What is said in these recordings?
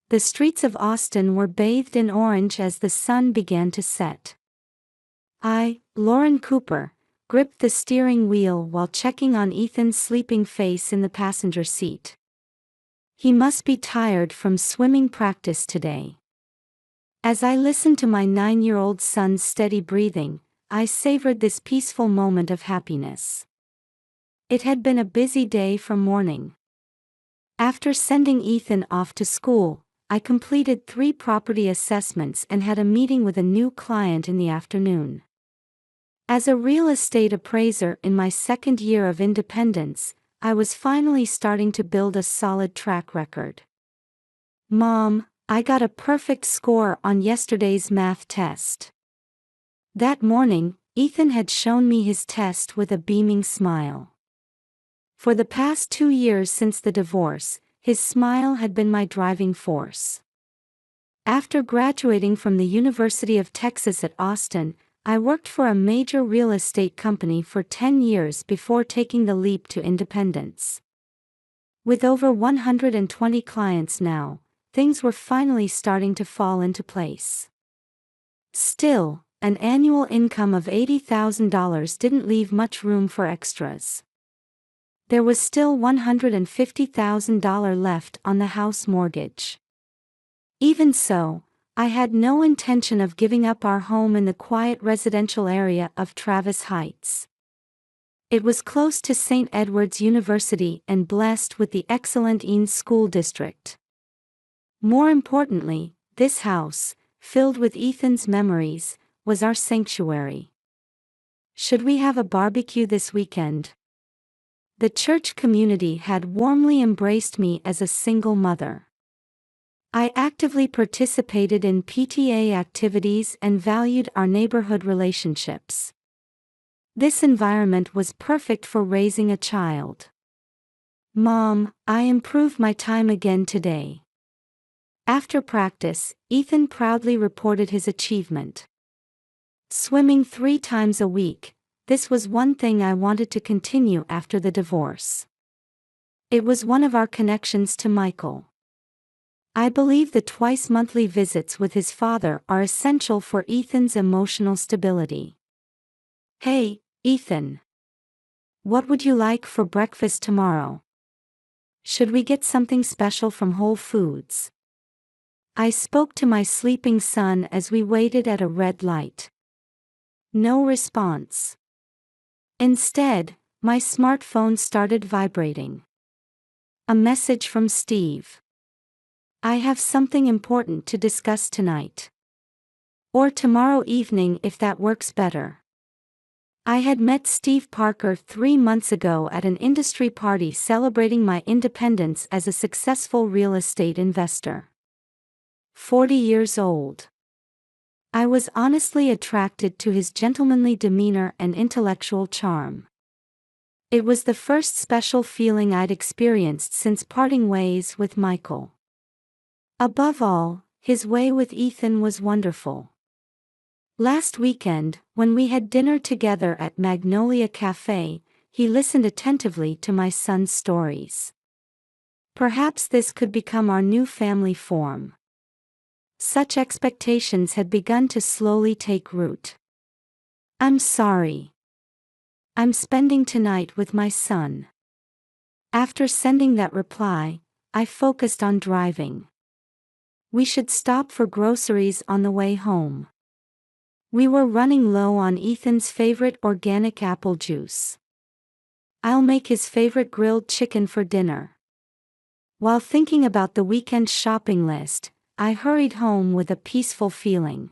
The streets of Austin were bathed in orange as the sun began to set. I, Lauren Cooper, gripped the steering wheel while checking on Ethan's sleeping face in the passenger seat. He must be tired from swimming practice today. As I listened to my 9-year-old son's steady breathing, I savored this peaceful moment of happiness. It had been a busy day from morning. After sending Ethan off to school, I completed 3 property assessments and had a meeting with a new client in the afternoon. As a real estate appraiser in my 2nd year of independence, I was finally starting to build a solid track record. Mom, I got a perfect score on yesterday's math test. That morning, Ethan had shown me his test with a beaming smile. For the past 2 years since the divorce, his smile had been my driving force. After graduating from the University of Texas at Austin, I worked for a major real estate company for 10 years before taking the leap to independence. With over 120 clients now, things were finally starting to fall into place. Still, an annual income of $80,000 didn't leave much room for extras. There was still $150,000 left on the house mortgage. Even so, I had no intention of giving up our home in the quiet residential area of Travis Heights. It was close to St. Edward's University and blessed with the excellent Eanes School District. More importantly, this house, filled with Ethan's memories, was our sanctuary. Should we have a barbecue this weekend? The church community had warmly embraced me as a single mother. I actively participated in PTA activities and valued our neighborhood relationships. This environment was perfect for raising a child. Mom, I improved my time again today. After practice, Ethan proudly reported his achievement. Swimming 3 times a week. This was one thing I wanted to continue after the divorce. It was one of our connections to Michael. I believe the twice-monthly visits with his father are essential for Ethan's emotional stability. Hey, Ethan. What would you like for breakfast tomorrow? Should we get something special from Whole Foods? I spoke to my sleeping son as we waited at a red light. No response. Instead, my smartphone started vibrating. A message from Steve. I have something important to discuss tonight. Or tomorrow evening if that works better. I had met Steve Parker 3 months ago at an industry party celebrating my independence as a successful real estate investor. 40 years old. I was honestly attracted to his gentlemanly demeanor and intellectual charm. It was the first special feeling I'd experienced since parting ways with Michael. Above all, his way with Ethan was wonderful. Last weekend, when we had dinner together at Magnolia Cafe, he listened attentively to my son's stories. Perhaps this could become our new family form. Such expectations had begun to slowly take root. I'm sorry. I'm spending tonight with my son. After sending that reply, I focused on driving. We should stop for groceries on the way home. We were running low on Ethan's favorite organic apple juice. I'll make his favorite grilled chicken for dinner. While thinking about the weekend shopping list, I hurried home with a peaceful feeling.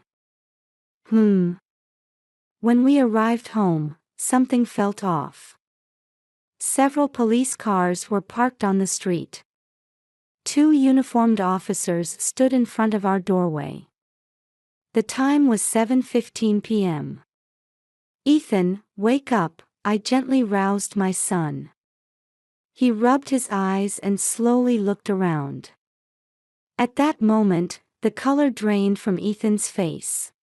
When we arrived home, something felt off. Several police cars were parked on the street. 2 uniformed officers stood in front of our doorway. The time was 7:15 p.m. Ethan, wake up, I gently roused my son. He rubbed his eyes and slowly looked around. At that moment, the color drained from Ethan's face.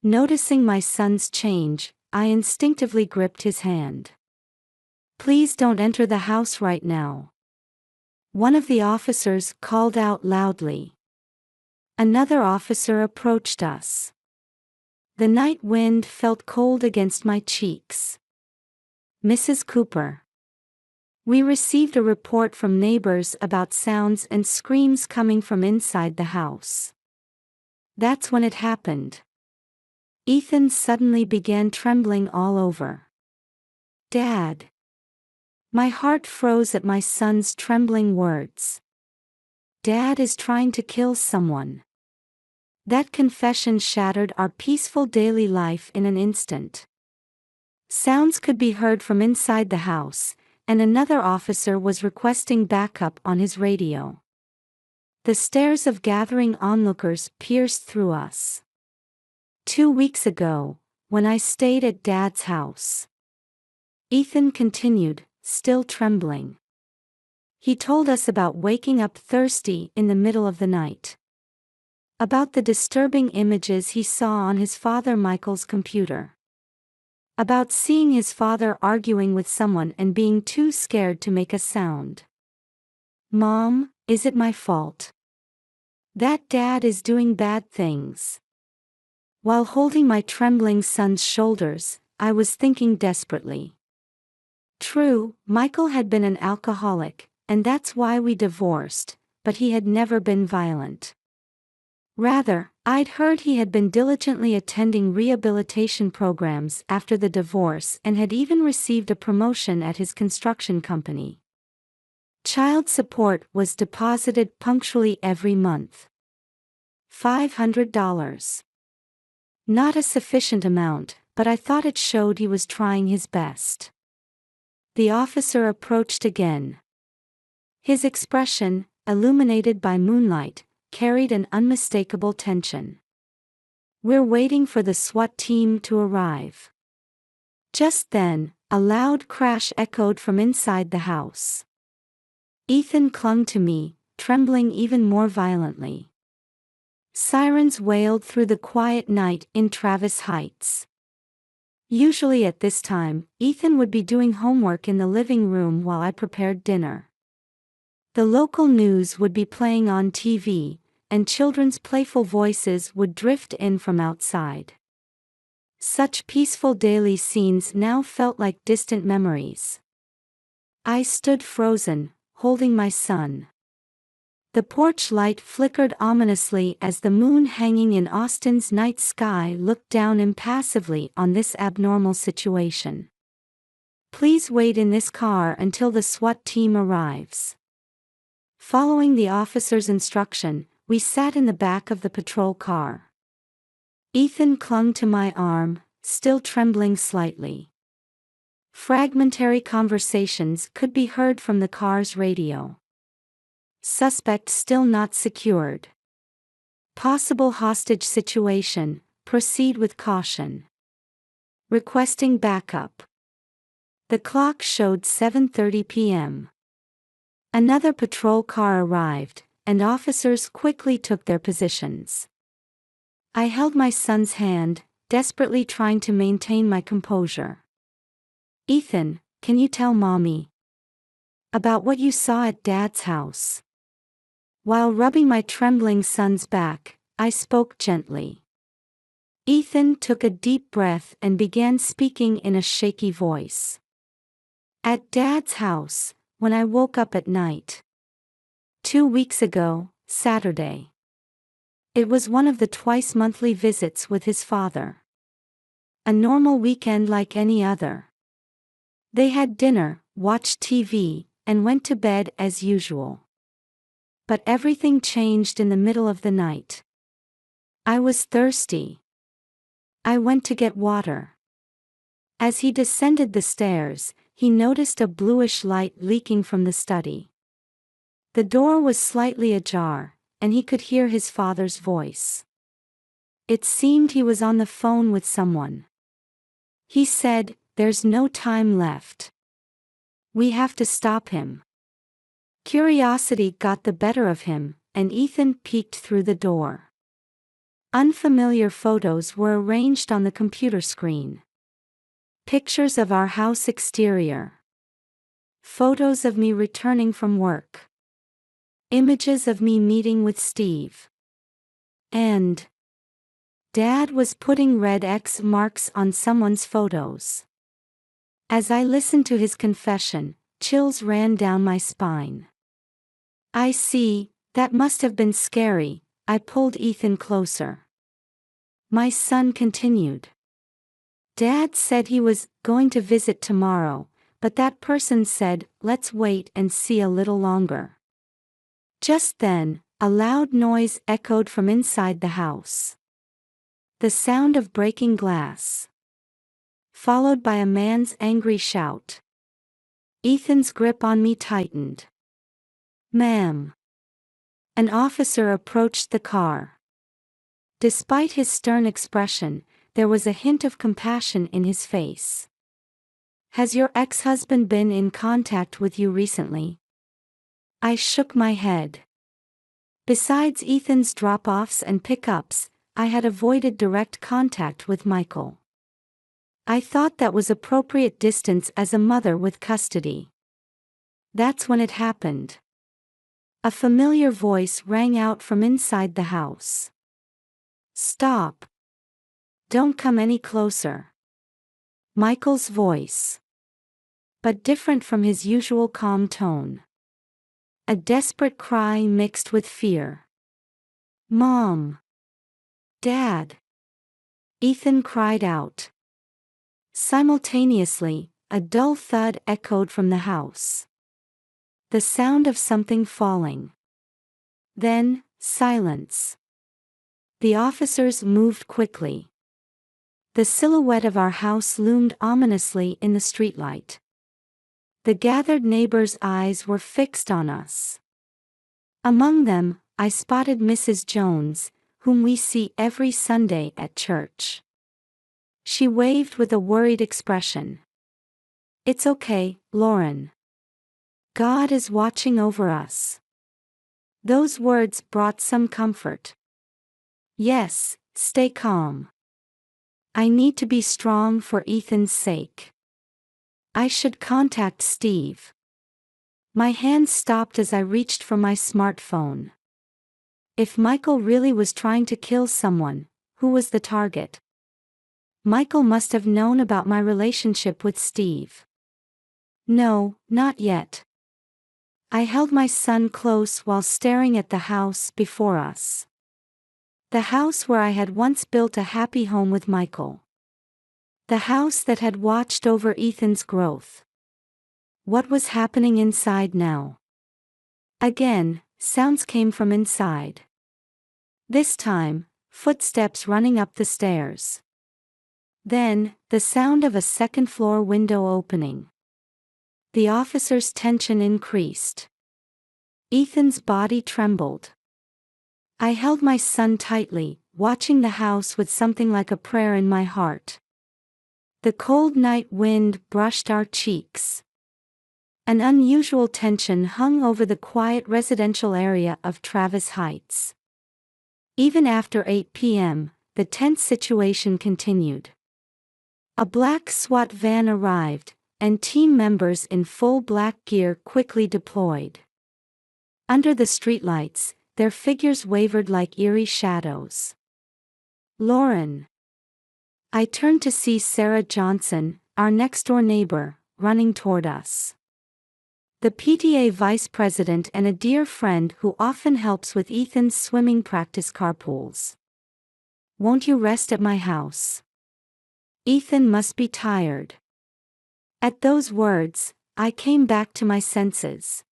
Noticing my son's change, I instinctively gripped his hand. Please don't enter the house right now. One of the officers called out loudly. Another officer approached us. The night wind felt cold against my cheeks. Mrs. Cooper. We received a report from neighbors about sounds and screams coming from inside the house. That's when it happened. Ethan suddenly began trembling all over. Dad. My heart froze at my son's trembling words. Dad is trying to kill someone. That confession shattered our peaceful daily life in an instant. Sounds could be heard from inside the house, and another officer was requesting backup on his radio. The stares of gathering onlookers pierced through us. 2 weeks ago, when I stayed at Dad's house. Ethan continued, still trembling. He told us about waking up thirsty in the middle of the night. About the disturbing images he saw on his father Michael's computer. About seeing his father arguing with someone and being too scared to make a sound. Mom, is it my fault that Dad is doing bad things? While holding my trembling son's shoulders, I was thinking desperately. True, Michael had been an alcoholic, and that's why we divorced, but he had never been violent. Rather, I'd heard he had been diligently attending rehabilitation programs after the divorce and had even received a promotion at his construction company. Child support was deposited punctually every month. $500. Not a sufficient amount, but I thought it showed he was trying his best. The officer approached again. His expression, illuminated by moonlight, carried an unmistakable tension. We're waiting for the SWAT team to arrive. Just then, a loud crash echoed from inside the house. Ethan clung to me, trembling even more violently. Sirens wailed through the quiet night in Travis Heights. Usually at this time, Ethan would be doing homework in the living room while I prepared dinner. The local news would be playing on TV, and children's playful voices would drift in from outside. Such peaceful daily scenes now felt like distant memories. I stood frozen, holding my son. The porch light flickered ominously as the moon hanging in Austin's night sky looked down impassively on this abnormal situation. Please wait in this car until the SWAT team arrives. Following the officer's instruction, we sat in the back of the patrol car. Ethan clung to my arm, still trembling slightly. Fragmentary conversations could be heard from the car's radio. Suspect still not secured. Possible hostage situation, proceed with caution. Requesting backup. The clock showed 7:30 p.m. Another patrol car arrived, and officers quickly took their positions. I held my son's hand, desperately trying to maintain my composure. Ethan, can you tell Mommy about what you saw at Dad's house? While rubbing my trembling son's back, I spoke gently. Ethan took a deep breath and began speaking in a shaky voice. At Dad's house, when I woke up at night. 2 weeks ago, Saturday. It was one of the twice-monthly visits with his father. A normal weekend like any other. They had dinner, watched TV, and went to bed as usual. But everything changed in the middle of the night. I was thirsty. I went to get water. As he descended the stairs, he noticed a bluish light leaking from the study. The door was slightly ajar, and he could hear his father's voice. It seemed he was on the phone with someone. He said, "There's no time left. We have to stop him." Curiosity got the better of him, and Ethan peeked through the door. Unfamiliar photos were arranged on the computer screen. Pictures of our house exterior. Photos of me returning from work. Images of me meeting with Steve. And Dad was putting red X marks on someone's photos. As I listened to his confession, chills ran down my spine. I see, that must have been scary. I pulled Ethan closer. My son continued. Dad said he was going to visit tomorrow, but that person said, let's wait and see a little longer. Just then, a loud noise echoed from inside the house. The sound of breaking glass, followed by a man's angry shout. Ethan's grip on me tightened. Ma'am. An officer approached the car. Despite his stern expression, there was a hint of compassion in his face. Has your ex-husband been in contact with you recently? I shook my head. Besides Ethan's drop-offs and pickups, I had avoided direct contact with Michael. I thought that was appropriate distance as a mother with custody. That's when it happened. A familiar voice rang out from inside the house. Stop. Don't come any closer. Michael's voice. But different from his usual calm tone. A desperate cry mixed with fear. Mom. Dad. Ethan cried out. Simultaneously, a dull thud echoed from the house. The sound of something falling. Then, silence. The officers moved quickly. The silhouette of our house loomed ominously in the streetlight. The gathered neighbors' eyes were fixed on us. Among them, I spotted Mrs. Jones, whom we see every Sunday at church. She waved with a worried expression. It's okay, Lauren. God is watching over us. Those words brought some comfort. Yes, stay calm. I need to be strong for Ethan's sake. I should contact Steve. My hand stopped as I reached for my smartphone. If Michael really was trying to kill someone, who was the target? Michael must have known about my relationship with Steve. No, not yet. I held my son close while staring at the house before us. The house where I had once built a happy home with Michael. The house that had watched over Ethan's growth. What was happening inside now? Again, sounds came from inside. This time, footsteps running up the stairs. Then, the sound of a second-floor window opening. The officer's tension increased. Ethan's body trembled. I held my son tightly, watching the house with something like a prayer in my heart. The cold night wind brushed our cheeks. An unusual tension hung over the quiet residential area of Travis Heights. Even after 8 p.m., the tense situation continued. A black SWAT van arrived, and team members in full black gear quickly deployed. Under the streetlights, their figures wavered like eerie shadows. Lauren. I turned to see Sarah Johnson, our next-door neighbor, running toward us. The PTA vice president and a dear friend who often helps with Ethan's swimming practice carpools. Won't you rest at my house? Ethan must be tired. At those words, I came back to my senses.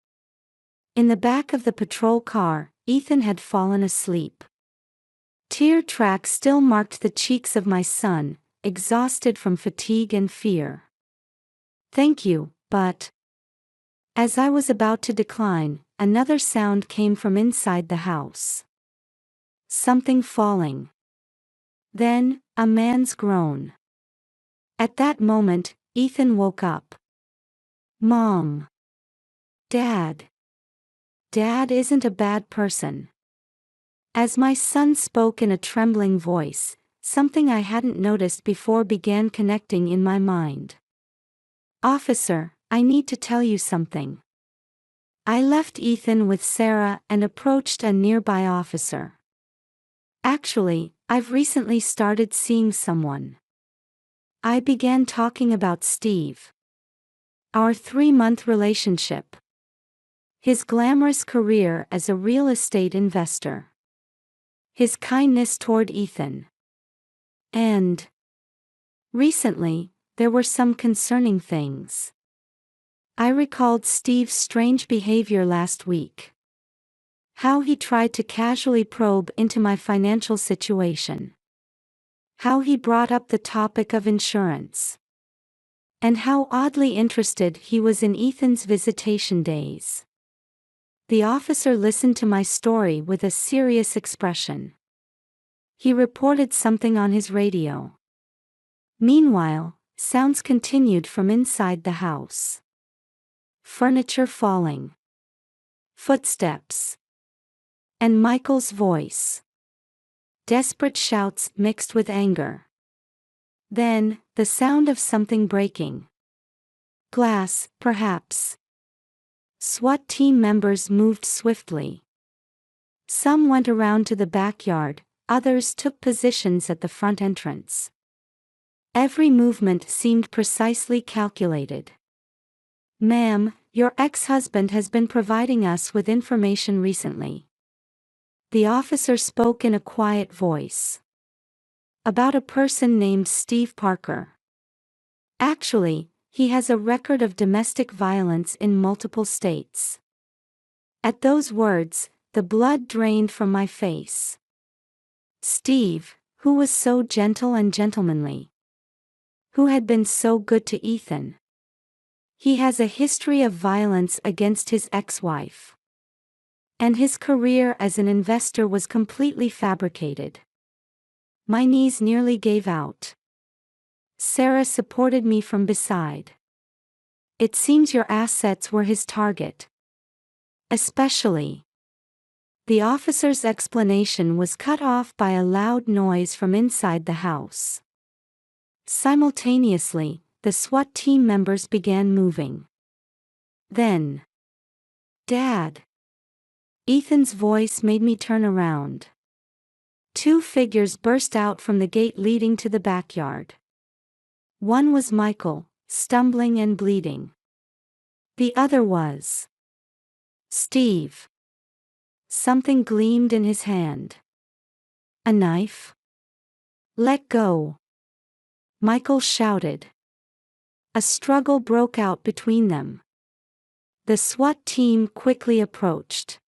In the back of the patrol car, Ethan had fallen asleep. Tear tracks still marked the cheeks of my son, exhausted from fatigue and fear. Thank you, but... As I was about to decline, another sound came from inside the house. Something falling. Then, a man's groan. At that moment, Ethan woke up. Mom. Dad. Dad isn't a bad person. As my son spoke in a trembling voice, something I hadn't noticed before began connecting in my mind. Officer, I need to tell you something. I left Ethan with Sarah and approached a nearby officer. Actually, I've recently started seeing someone. I began talking about Steve. Our 3-month relationship. His glamorous career as a real estate investor. His kindness toward Ethan. And recently, there were some concerning things. I recalled Steve's strange behavior last week. How he tried to casually probe into my financial situation. How he brought up the topic of insurance. And how oddly interested he was in Ethan's visitation days. The officer listened to my story with a serious expression. He reported something on his radio. Meanwhile, sounds continued from inside the house. Furniture falling. Footsteps. And Michael's voice. Desperate shouts mixed with anger. Then, the sound of something breaking. Glass, perhaps. SWAT team members moved swiftly. Some went around to the backyard, others took positions at the front entrance. Every movement seemed precisely calculated. "Ma'am, your ex-husband has been providing us with information recently." The officer spoke in a quiet voice. "About a person named Steve Parker. Actually, he has a record of domestic violence in multiple states." At those words, the blood drained from my face. Steve, who was so gentle and gentlemanly. Who had been so good to Ethan. He has a history of violence against his ex-wife. And his career as an investor was completely fabricated. My knees nearly gave out. Sarah supported me from beside. "It seems your assets were his target. Especially." The officer's explanation was cut off by a loud noise from inside the house. Simultaneously, the SWAT team members began moving. Then, "Dad." Ethan's voice made me turn around. 2 figures burst out from the gate leading to the backyard. One was Michael, stumbling and bleeding. The other was Steve. Something gleamed in his hand. A knife? "Let go!" Michael shouted. A struggle broke out between them. The SWAT team quickly approached.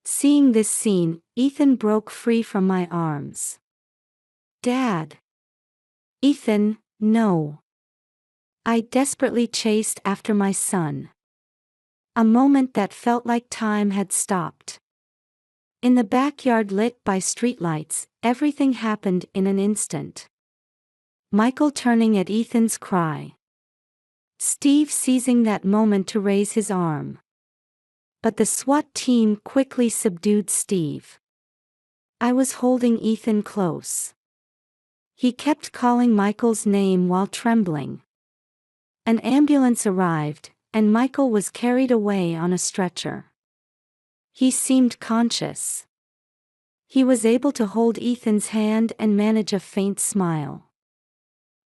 Seeing this scene, Ethan broke free from my arms. "Dad!" "Ethan, no." I desperately chased after my son. A moment that felt like time had stopped. In the backyard lit by streetlights, everything happened in an instant. Michael turning at Ethan's cry. Steve seizing that moment to raise his arm. But the SWAT team quickly subdued Steve. I was holding Ethan close. He kept calling Michael's name while trembling. An ambulance arrived, and Michael was carried away on a stretcher. He seemed conscious. He was able to hold Ethan's hand and manage a faint smile.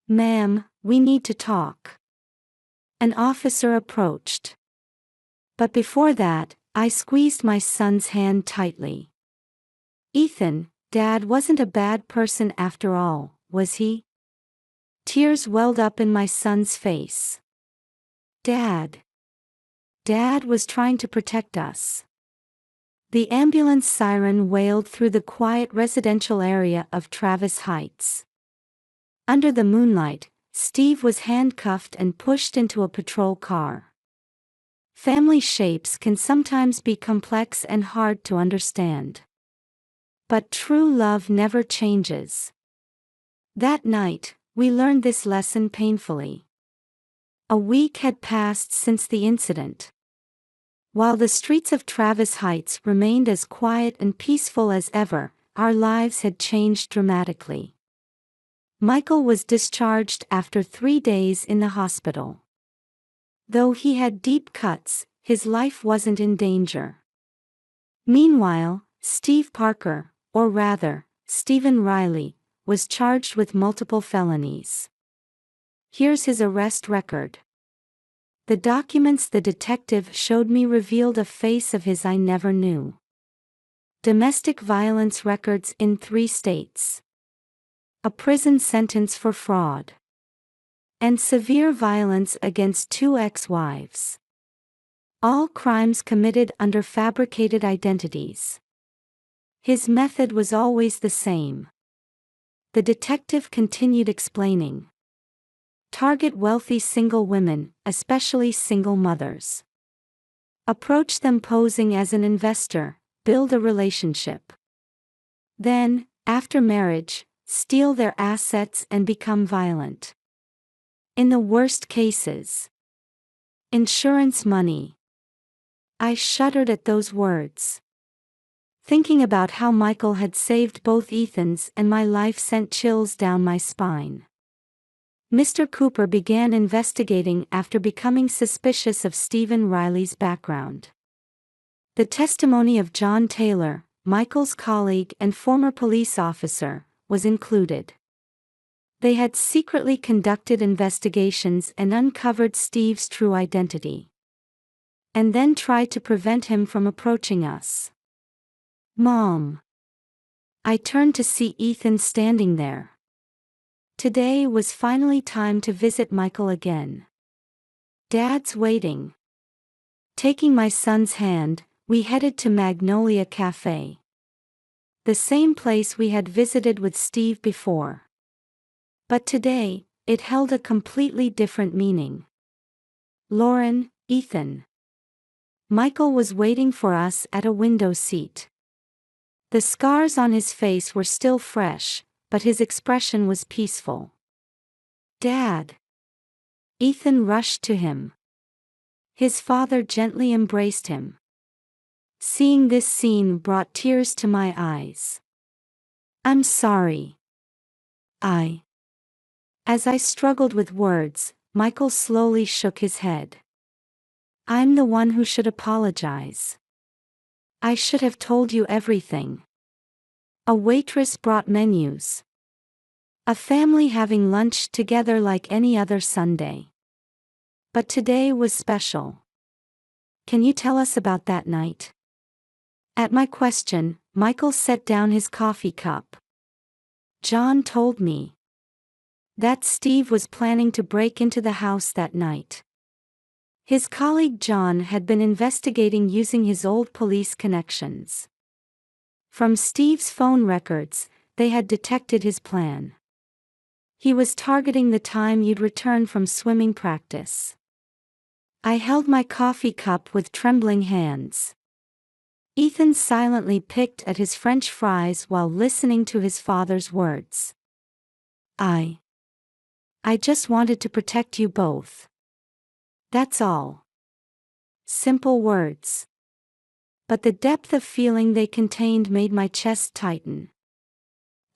"Ma'am, we need to talk." An officer approached. But before that, I squeezed my son's hand tightly. "Ethan, Dad wasn't a bad person after all, was he?" Tears welled up in my son's face. Dad was trying to protect us." The ambulance siren wailed through the quiet residential area of Travis Heights. Under the moonlight, Steve was handcuffed and pushed into a patrol car. Family shapes can sometimes be complex and hard to understand. But true love never changes. That night, we learned this lesson painfully. A week had passed since the incident. While the streets of Travis Heights remained as quiet and peaceful as ever, our lives had changed dramatically. Michael was discharged after 3 days in the hospital. Though he had deep cuts, his life wasn't in danger. Meanwhile, Steve Parker, or rather, Stephen Riley, was charged with multiple felonies. Here's his arrest record. The documents the detective showed me revealed a face of his I never knew. Domestic violence records in 3 states. A prison sentence for fraud. And severe violence against 2 ex-wives. All crimes committed under fabricated identities. His method was always the same. The detective continued explaining. Target wealthy single women, especially single mothers. Approach them posing as an investor, build a relationship. Then, after marriage, steal their assets and become violent. In the worst cases. Insurance money. I shuddered at those words. Thinking about how Michael had saved both Ethan's and my life sent chills down my spine. Mr. Cooper began investigating after becoming suspicious of Stephen Riley's background. The testimony of John Taylor, Michael's colleague and former police officer, was included. They had secretly conducted investigations and uncovered Steve's true identity. And then tried to prevent him from approaching us. Mom. I turned to see Ethan standing there. Today was finally time to visit Michael again. Dad's waiting. Taking my son's hand, we headed to Magnolia Cafe. The same place we had visited with Steve before. But today, it held a completely different meaning. Lauren, Ethan. Michael was waiting for us at a window seat. The scars on his face were still fresh, but his expression was peaceful. Dad. Ethan rushed to him. His father gently embraced him. Seeing this scene brought tears to my eyes. I'm sorry. As I struggled with words, Michael slowly shook his head. I'm the one who should apologize. I should have told you everything. A waitress brought menus. A family having lunch together like any other Sunday. But today was special. Can you tell us about that night? At my question, Michael set down his coffee cup. John told me that Steve was planning to break into the house that night. His colleague John had been investigating using his old police connections. From Steve's phone records, they had detected his plan. He was targeting the time you'd return from swimming practice. I held my coffee cup with trembling hands. Ethan silently picked at his French fries while listening to his father's words. I just wanted to protect you both. That's all. Simple words. But the depth of feeling they contained made my chest tighten.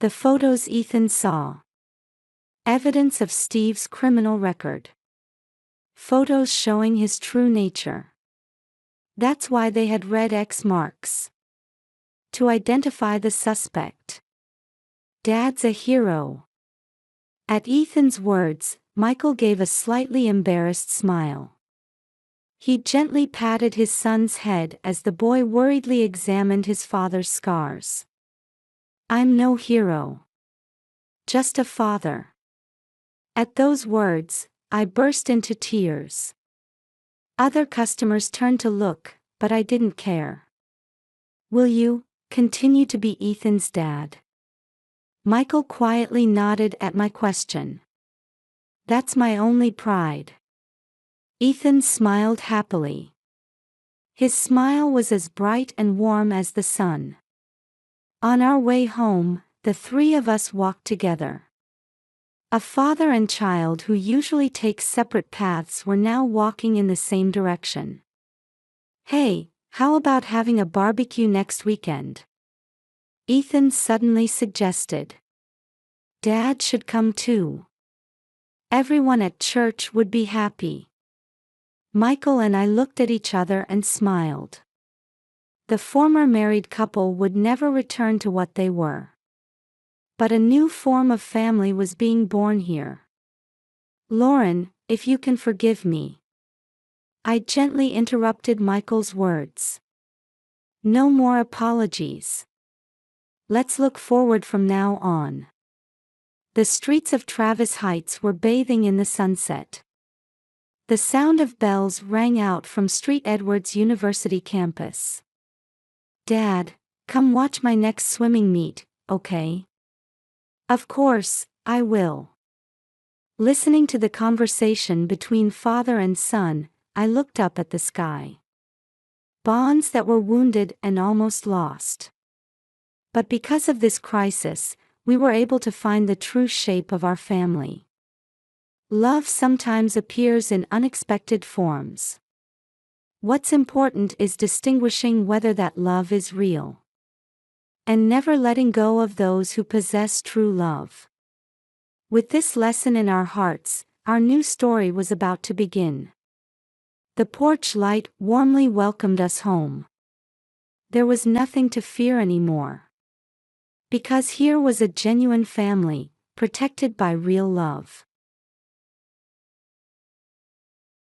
The photos Ethan saw. Evidence of Steve's criminal record. Photos showing his true nature. That's why they had red X marks. To identify the suspect. Dad's a hero. At Ethan's words, Michael gave a slightly embarrassed smile. He gently patted his son's head as the boy worriedly examined his father's scars. I'm no hero. Just a father. At those words, I burst into tears. Other customers turned to look, but I didn't care. Will you continue to be Ethan's dad? Michael quietly nodded at my question. That's my only pride. Ethan smiled happily. His smile was as bright and warm as the sun. On our way home, the 3 of us walked together. A father and child who usually take separate paths were now walking in the same direction. Hey, how about having a barbecue next weekend? Ethan suddenly suggested. Dad should come too. Everyone at church would be happy. Michael and I looked at each other and smiled. The former married couple would never return to what they were. But a new form of family was being born here. Lauren, if you can forgive me. I gently interrupted Michael's words. No more apologies. Let's look forward from now on. The streets of Travis Heights were bathing in the sunset. The sound of bells rang out from St. Edward's University campus. Dad, come watch my next swimming meet, okay? Of course, I will. Listening to the conversation between father and son, I looked up at the sky. Bonds that were wounded and almost lost. But because of this crisis, we were able to find the true shape of our family. Love sometimes appears in unexpected forms. What's important is distinguishing whether that love is real. And never letting go of those who possess true love. With this lesson in our hearts, our new story was about to begin. The porch light warmly welcomed us home. There was nothing to fear anymore. Because here was a genuine family, protected by real love.